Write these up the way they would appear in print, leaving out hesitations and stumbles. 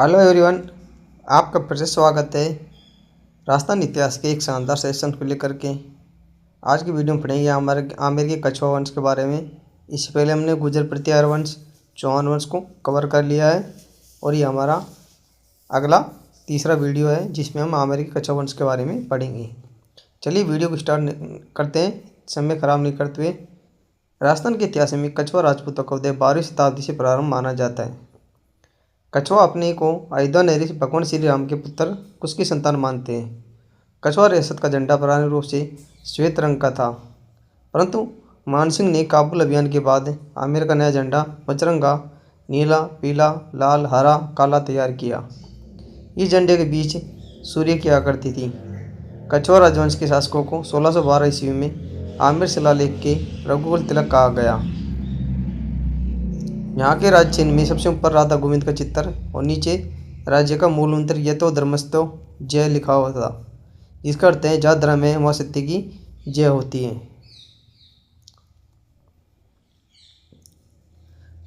Hello everyone, आपका फिर से स्वागत है राजस्थान इतिहास के एक शानदार सेशन को लेकर के। आज की वीडियो में पढ़ेंगे हमारे आमेर के कछुआ वंश के बारे में। इससे पहले हमने गुर्जर प्रतिहार वंश, चौहान वंश को कवर कर लिया है और ये हमारा अगला तीसरा वीडियो है जिसमें हम आमेर के कछुआ वंश के बारे में पढ़ेंगे। चलिए वीडियो को स्टार्ट करते हैं, समय खराब नहीं करते हुए। राजस्थान के इतिहास में कछुआ राजपूतों का उदय 12वीं शताब्दी से प्रारंभ माना जाता है। कछुआ अपने को अयोध्या नगरी से भगवान श्री राम के पुत्र कुश की संतान मानते हैं। कछुआ रियासत का झंडा प्रारंभिक रूप से श्वेत रंग का था, परंतु मानसिंह ने काबुल अभियान के बाद आमेर का नया झंडा पचरंगा, नीला, पीला, लाल, हरा, काला तैयार किया। इस झंडे के बीच सूर्य की आकृति थी। कछुआ राजवंश के शासकों को 1612 ईस्वी में आमेर शिलालेख के रघुकुल तिलक कहा गया। यहाँ के राज्य चिन्ह में सबसे ऊपर राधा गोविंद का चित्र और नीचे राज्य का मूल मंत्र यतो धर्मस्थो जय लिखा हुआ था, जिसका अर्थ है जहाँ धर्म है वहाँ सत्य की जय होती है।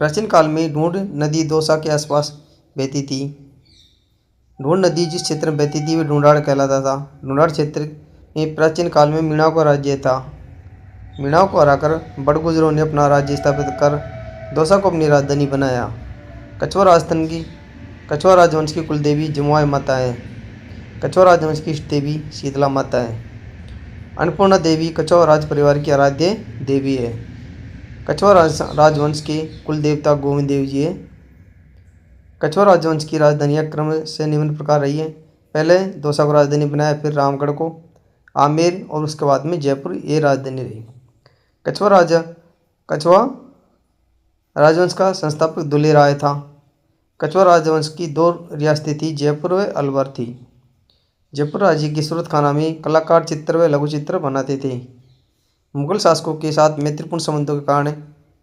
प्राचीन काल में ढूंढ नदी दौसा के आसपास बहती थी। ढूंढ नदी जिस क्षेत्र में बहती थी वह ढूंढाड़ कहलाता था। ढूंढाड़ क्षेत्र में प्राचीन काल में मीणाओं का राज्य था। मीणाओं को हराकर बड़गुजरों ने अपना राज्य स्थापित कर दौसा को अपनी राजधानी बनाया। कछुआ राजवंश की कुलदेवी जमुआई माता है। कछुआ राजवंश की इष्ट देवी शीतला माता है। अन्नपूर्णा देवी कछुआ राज परिवार की आराध्य देवी है। कछुआ राजवंश के कुल देवता गोविंद देव जी है। कछुआ राजवंश की राजधानियाँ क्रम से निम्न प्रकार रही है। पहले दौसा को राजधानी बनाया, फिर रामगढ़ को, आमेर और उसके बाद में जयपुर ये राजधानी रही। कछुआ राजवंश का संस्थापक दुल्ले राय था। कछुआ राजवंश की 2 रियासतें थी, जयपुर व अलवर थी। जयपुर राज्य की सूरत खाना में कलाकार चित्र व लघु चित्र बनाते थे। मुगल शासकों के साथ मैत्रीपूर्ण संबंधों के कारण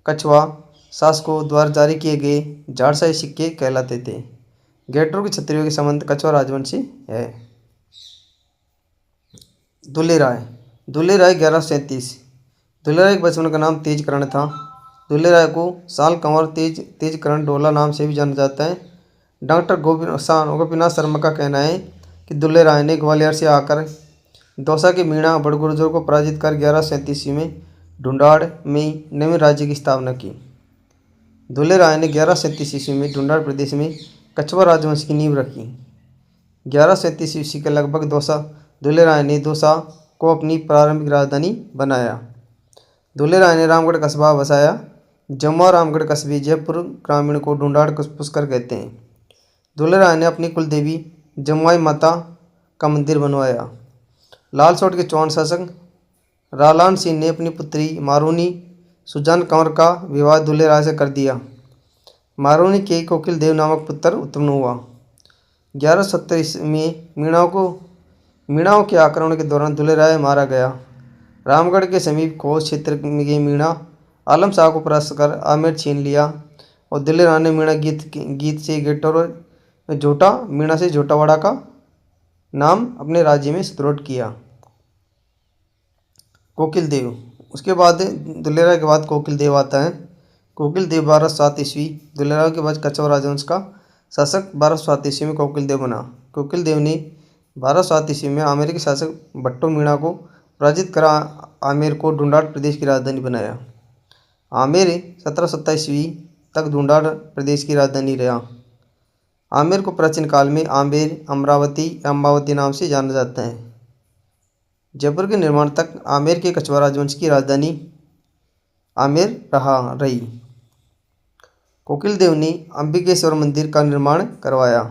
कछुआ शासकों द्वारा जारी किए गए झाड़शाही सिक्के कहलाते थे। गेटरों के क्षत्रियों के संबंध कछुआ राजवंश से है। दुल्ले राय 1137। दुल्ले राय के बचपन का नाम तेजकरण था। दुल्ले राय को साल कंवर तेजकरण ढोला नाम से भी जाना जाता है। डॉक्टर गोपीनाथ शर्मा का कहना है कि दुल्ले राय ने ग्वालियर से आकर दौसा के मीणा बड़गुजरों को पराजित कर 1137 में ढूंढाड़ में नए राज्य की स्थापना की। दुल्ले राय ने 1137 ईस्वी में ढूंढाड़ प्रदेश में कछुआ राजवंश की नींव रखी। 1137 ईस्वी के लगभग दुल्ले राय ने दौसा को अपनी प्रारंभिक राजधानी बनाया। दुल्ले राय ने रामगढ़ कस्बा बसाया। जमुआ रामगढ़ कस्बे जयपुर ग्रामीण को ढूंढाड़ पुष्कर कहते हैं। दुल्ले राय ने अपनी कुलदेवी जमुआई माता का मंदिर बनवाया। लालसोट के चौहान शासक रालान सिंह ने अपनी पुत्री मारूनी सुजान कंवर का विवाह दुल्ले राय से कर दिया। मारूनी के कोकिल देव नामक पुत्र उत्पन्न हुआ। 1170 ईस्वी में मीणाओं के आक्रमण के दौरान दुल्ले राय मारा गया। रामगढ़ के समीप खोज क्षेत्र में मीणा आलम शाह को परास्त कर आमेर छीन लिया और दुल्ले राय ने मीणा गीत से गेटर और मीणा से झोटावाड़ा का नाम अपने राज्य में सुदृढ़ किया। कोकिल देव, उसके बाद दुल्ले राय के बाद कोकिल देव आता है। कोकिल देव 1207 ईस्वी। दुल्ले राय के बाद कछुआ राजवंश का शासक 1207 ईस्वी में कोकिल देव बना। कोकिल देव ने 1207 ईस्वी में आमेर के शासक भट्टो मीणा को पराजित कर आमेर को ढूंढाड़ प्रदेश की राजधानी बनाया। आमेर 1727 ईस्वी तक ढूंढाड़ प्रदेश की राजधानी रहा। आमेर को प्राचीन काल में आमेर, अमरावती या अम्बावती नाम से जाना जाता है। जयपुर के निर्माण तक आमेर के कछुआ राजवंश की राजधानी आमेर रही। कोकिल देव ने अंबिकेश्वर मंदिर का निर्माण करवाया।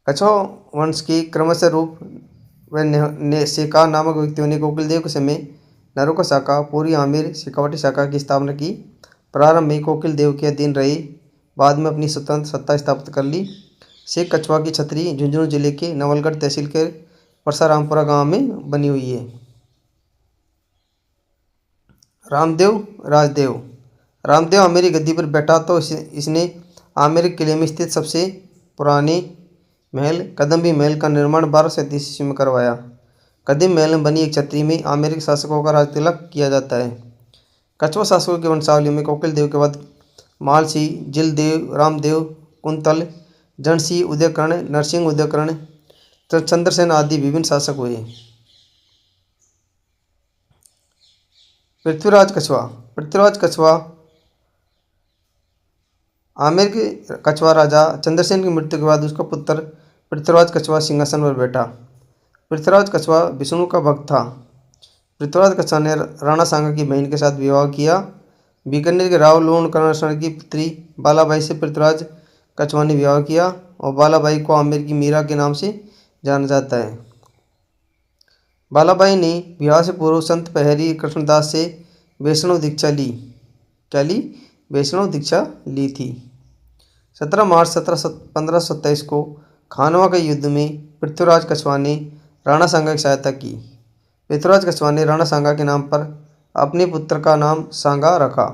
कछुआ वंश के क्रमशः रूप व सेका नामक व्यक्तियों ने कोकिल देव के समय नरोका शाखा, पूरी आमेर, शेखावटी शाखा की स्थापना की। प्रारंभ में कोकिल देव के अधीन रहे, बाद में अपनी स्वतंत्र सत्ता स्थापित कर ली। शेख कछुआ की छतरी झुंझुनू जिले के नवलगढ़ तहसील के परसारामपुरा गांव में बनी हुई है। रामदेव आमेरी गद्दी पर बैठा तो इसने आमेर किले में स्थित सबसे पुराने महल कदम्बी महल का निर्माण 1237 ईस्वी में करवाया। कदीम महल में बनी एक छतरी में आमेर के शासकों का राज तिलक किया जाता है। कछुआ शासकों की वंशावली में कोकिल देव के बाद मालसी, जिलदेव, रामदेव, कुंतल, जनसी उदयकर्ण, नरसिंह उदयकर्ण, चंद्रसेन आदि विभिन्न शासक हुए। पृथ्वीराज कछवा। पृथ्वीराज कछवा आमेर के कछवा राजा चंद्रसेन की मृत्यु के बाद उसका पुत्र पृथ्वीराज कछवा सिंहासन पर बैठा। पृथ्वीराज कछवा विष्णु का भक्त था। पृथ्वीराज कछवा ने राणा सांगा की बहन के साथ विवाह किया। बीकानेर के राव लोणकरण की पुत्री बालाबाई से पृथ्वीराज कछवा ने विवाह किया और बालाबाई को आमेर की मीरा के नाम से जाना जाता है। बालाबाई ने विवाह से पूर्व संत पहरी कृष्णदास से वैष्णव दीक्षा ली। क्या ली? वैष्णव दीक्षा ली थी। 17 मार्च 1527 को खानवा के युद्ध में पृथ्वीराज कछवा ने राणा सांगा की सहायता की। पृथ्वीराज कछवा ने राणा सांगा के नाम पर अपने पुत्र का नाम सांगा रखा।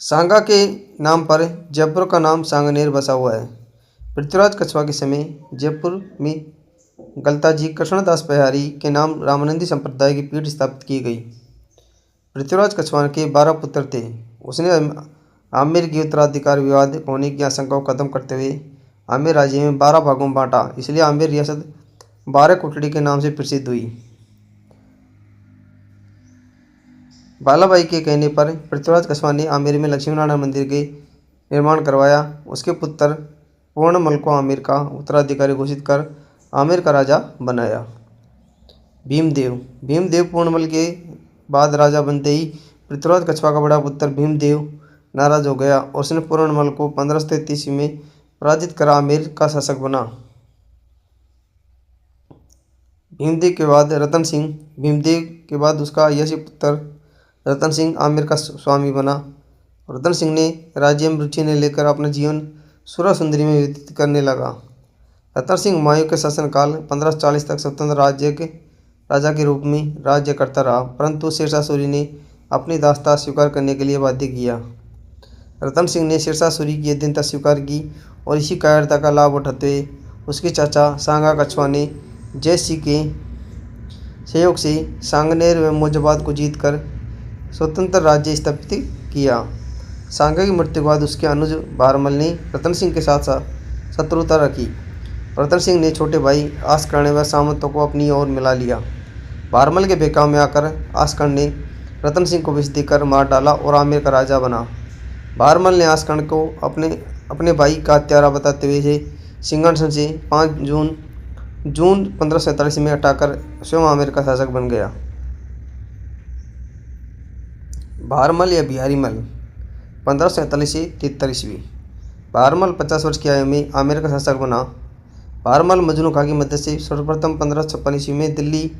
सांगा के नाम पर जयपुर का नाम सांगनेर बसा हुआ है। पृथ्वीराज कछवा के समय जयपुर में गलताजी कृष्णदास पहारी के नाम रामानंदी संप्रदाय की पीठ स्थापित की गई। पृथ्वीराज कछवा के 12 पुत्र थे। उसने आमेर की उत्तराधिकार विवाद होने की आशंका को खत्म करते हुए आमेर राज्य में 12 भागों में बांटा, इसलिए आमेर रियासत 12 कुटड़ी के नाम से प्रसिद्ध हुई। बालाबाई के कहने पर पृथ्वीराज कछवा ने आमेर में लक्ष्मीनारायण मंदिर के निर्माण करवाया। उसके पुत्र पूर्णमल को आमेर का उत्तराधिकारी घोषित कर आमेर का राजा बनाया। भीमदेव। भीमदेव पूर्णमल के बाद राजा बनते ही पृथ्वीराज कछवा का बड़ा पुत्र भीमदेव नाराज हो गया और उसने पूर्णमल को 1533 में पराजित कर आमेर का शासक बना। भीमदेव के बाद रतन सिंह। भीमदेव के बाद उसका यशी पुत्र रतन सिंह आमेर का स्वामी बना। रतन सिंह ने राज्य में रुचि ने लेकर अपना जीवन सुरा सुंदरी में व्यतीत करने लगा। रतन सिंह हुमायूं के शासनकाल 1540 तक स्वतंत्र राजा के रूप में राज्य करता रहा, परंतु शेरशाह सूरी ने अपनी दासता स्वीकार करने के लिए बाध्य किया। रतन सिंह ने शेरशाह सूरी की अधीनता स्वीकार की और इसी कायरता का लाभ उठाते हुए उसके चाचा सांगा कछवा ने जय सिंह के सहयोग से सांगनेर व मौजाबाद को जीतकर स्वतंत्र राज्य स्थापित किया। सांगा की मृत्यु के बाद उसके अनुज भारमल ने रतन सिंह के साथ शत्रुता रखी। रतन सिंह ने छोटे भाई आसकर्ण व सामंतों को अपनी ओर मिला लिया। भारमल के बेकाम में आकर आसकर्ण ने रतन सिंह को विष देकर मार डाला और आमेर का राजा बना। भारमल ने आसकर्ण को अपने भाई का हत्यारा बताते हुए सिंहासन से 5 जून 1547 में हटाकर स्वयं आमेर का शासक बन गया। भारमल या बिहारीमल 1547 से 73 ईस्वी। भारमल 50 वर्ष की आयु में आमेर का शासक बना। भारमल मजनू खां की मदद से सर्वप्रथम 1556 ईस्वी में दिल्ली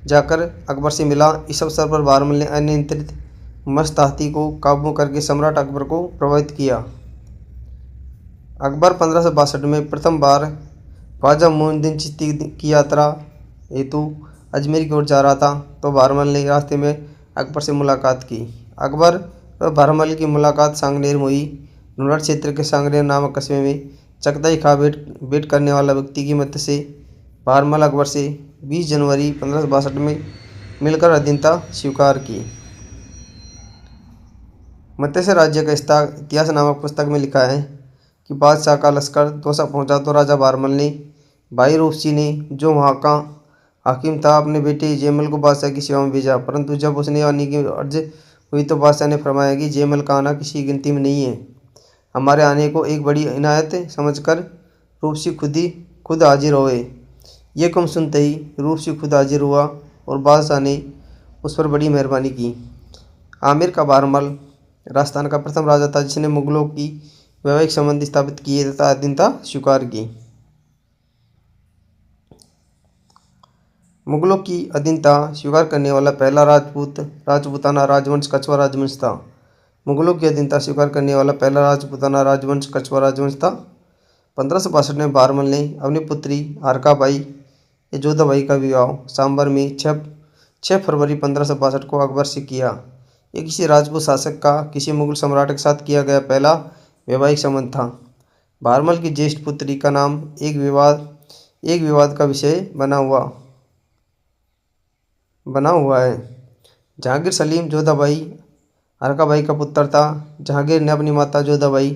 जाकर अकबर से मिला। इस अवसर पर भारमल ने अनियंत्रित मस्त हाथी को काबू करके सम्राट अकबर को प्रभावित किया। अकबर 1562 में प्रथम बार ख्वाजा मोइनुद्दीन चिश्ती की यात्रा हेतु अजमेर की ओर जा रहा था तो भारमल ने रास्ते में अकबर से मुलाकात की। अकबर व भारमल की मुलाकात सांगनेर में हुई। नुनार क्षेत्र के सांगनेर नामक कस्बे में चगताई खा भेंट करने वाला व्यक्ति की मदद से भारमल अकबर से 20 जनवरी 1562 में मिलकर अधीनता स्वीकार की। मत्स्य राज्य का इतिहास नामक पुस्तक में लिखा है कि बादशाह का लश्कर दौसा पहुंचा तो राजा भारमल ने भाई रूप सिंह ने, जो वहाँ का हाकिम था, अपने बेटे जयमल को बादशाह की सेवा में भेजा, परंतु जब उसने आने की अर्ज हुई तो बादशाह ने फरमाया कि जयमल का आना किसी गिनती में नहीं है। हमारे आने को एक बड़ी इनायत समझकर रूप सिंह खुद हाजिर हुए। ये हुक्म सुनते ही रूप सिंह खुद हाजिर हुआ और बादशाह ने उस पर बड़ी मेहरबानी की। आमेर का भारमल राजस्थान का प्रथम राजा था जिसने मुगलों की वैवाहिक संबंध स्थापित किए तथा अधीनता स्वीकार की। मुगलों की अधीनता स्वीकार करने वाला पहला राजपूताना राजवंश कछवा राजवंश था। मुगलों की अधीनता स्वीकार करने वाला पहला राजपूताना राजवंश कछवा राजवंश था। 1562 में भारमल ने अपनी पुत्री हारकाबाई या जोधाबाई का विवाह सांबर में 6 फरवरी 1562 को अकबर से किया। ये किसी राजपूत शासक का किसी मुगल सम्राट के साथ किया गया पहला वैवाहिक संबंध था। भारमल की ज्येष्ठ पुत्री का नाम एक विवाद का विषय बना हुआ है। जहांगीर सलीम जोधाबाई अरकाबाई का पुत्र था। जहांगीर ने अपनी माता जोधाबाई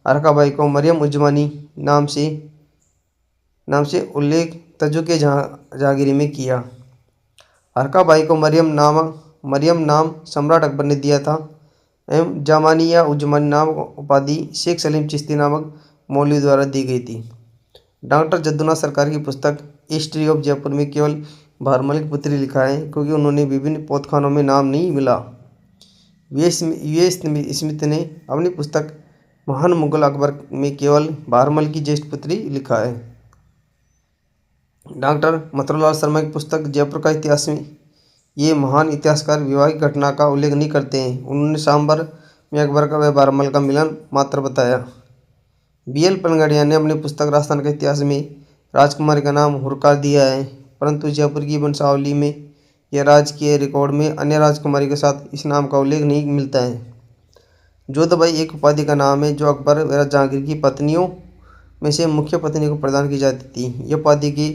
अरकाबाई को मरियम उज़्ज़मानी नाम से उल्लेख तजुके जहांगीरी में किया। अरकाबाई को मरियम नाम सम्राट अकबर ने दिया था एवं जामानी या उज़्ज़मानी नाम उपाधि शेख सलीम चिश्ती नामक मौलवी द्वारा दी गई थी। डॉक्टर जद्दूनाथ सरकार की पुस्तक हिस्ट्री ऑफ जयपुर में केवल भारमल की पुत्री लिखा है, क्योंकि उन्होंने विभिन्न पोतखानों में नाम नहीं मिला। स्मिथ ने अपनी पुस्तक महान मुगल अकबर में केवल भारमल की ज्येष्ठ पुत्री लिखा है। डॉक्टर मथुरलाल शर्मा की पुस्तक जयपुर का इतिहास में ये महान इतिहासकार विवाहिक घटना का उल्लेख नहीं करते हैं। उन्होंने सांबर में अकबर का व भारमल का मिलन मात्र बताया। BL पनगड़िया ने अपनी पुस्तक राजस्थान के इतिहास में राजकुमारी का नाम हुरकार दिया है, परंतु जयपुर की वंशावली में या राजकीय रिकॉर्ड में अन्य राजकुमारी के साथ इस नाम का उल्लेख नहीं मिलता है। जोधाबाई एक उपाधि का नाम है जो अकबर व जहांगीर की पत्नियों में से मुख्य पत्नी को प्रदान की जाती थी। यह उपाधि की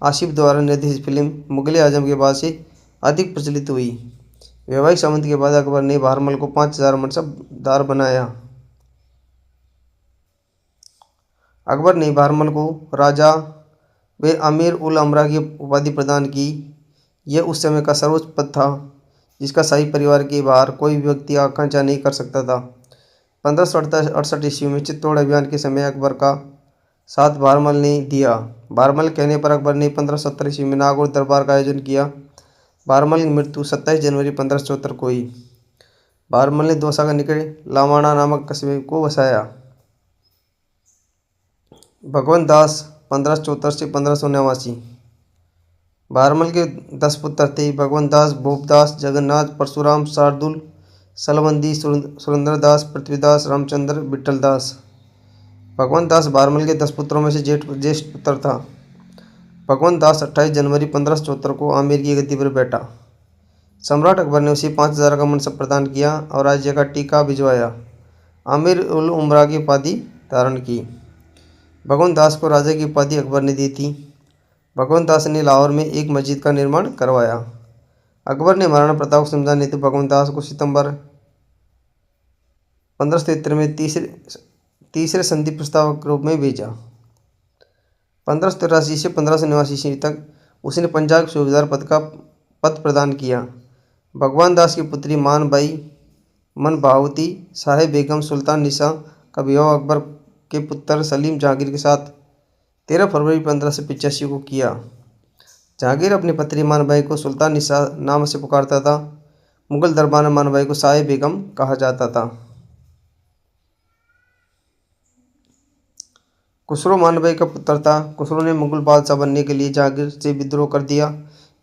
आसिफ द्वारा निर्देशित फिल्म मुगल आजम के बाद से अधिक प्रचलित हुई। वैवाहिक संबंध के बाद अकबर ने भारमल को 5000 मनसबदार बनाया। अकबर ने भारमल को राजा व अमीर उल अमरा की उपाधि प्रदान की। यह उस समय का सर्वोच्च पद था जिसका शाही परिवार के बाहर कोई भी व्यक्ति आकांक्षा नहीं कर सकता था। 1568 ईस्वी में चित्तौड़ अभियान के समय अकबर का साथ भारमल ने दिया। भारमल कहने पर अकबर ने 1570 ईस्वी में नागौर दरबार का आयोजन किया। भारमल की मृत्यु 27 जनवरी 1574 को हुई। भारमल ने दौसा के निकट लामाणा नामक कस्बे को बसाया। भगवंत दास 1574 से 1589। भारमल के 10 पुत्र थे। भगवंत दास, भूपदास, जगन्नाथ, परशुराम, शार्दुल, सलबंदी, सुरेंद्रदास, पृथ्वीदास, रामचंद्र, विठलदास। भगवंत दास भारमल के 10 पुत्रों में से ज्येष्ठ पुत्र था। भगवंत दास 28 जनवरी 1574 को आमेर की गद्दी पर बैठा। सम्राट अकबर ने उसे 5000 का मनसब प्रदान किया और राज्य का टीका भिजवाया। आमिर उल उमरा की उपाधि धारण की। भगवंत दास को राजा की उपाधि अकबर ने दी थी। भगवंत दास ने लाहौर में एक मस्जिद का निर्माण करवाया। अकबर ने महाराणा प्रताप को समझाने हेतु भगवंत दास को सितंबर 1573 में तीसरे संधि प्रस्ताव के रूप में भेजा। 1583 से 1589 ईस्वी तक उसने पंजाब के सूबेदार पद प्रदान किया। भगवान दास की पुत्री मनभावती साहेब बेगम सुल्तान निसा का विवाह अकबर के पुत्र सलीम जहांगीर के साथ 13 फरवरी 1585 को किया। जहांगीर अपनी पत्नी मानबाई को सुल्तान निसा नाम से पुकारता था। मुगल दरबार में मानबाई को साहेब बेगम कहा जाता था। खुसरो मानबाई का पुत्र था। खुसरो ने मुगल बादशाह बनने के लिए जहांगीर से विद्रोह कर दिया।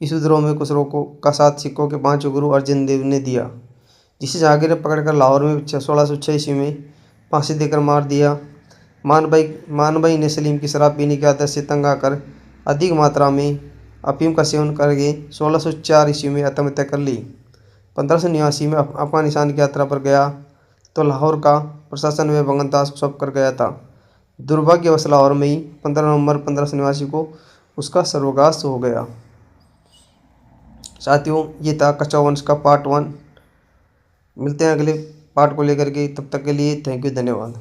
इस विद्रोह में खुसरो का साथ सिखों के 5 गुरु अर्जन देव ने दिया, जिसे जहांगीर ने पकड़कर लाहौर में 1606 ईस्वी में फांसी देकर मार दिया। मानबाई ने सलीम की शराब पीने की आदत से तंग आकर अधिक मात्रा में अफीम का सेवन करके 1604 ईस्वी में आत्महत्या कर ली। 1589 में अफगानिस्तान की यात्रा पर गया तो लाहौर का प्रशासन व भगवंत दास को सौंप कर गया था। दुर्भाग्यवश लाहौर में ही 15 नवंबर 1589 को उसका सर्वनाश हो गया। साथियों, ये था कछुआ का पार्ट 1। मिलते हैं अगले पार्ट को लेकर के। तब तक के लिए थैंक यू, धन्यवाद।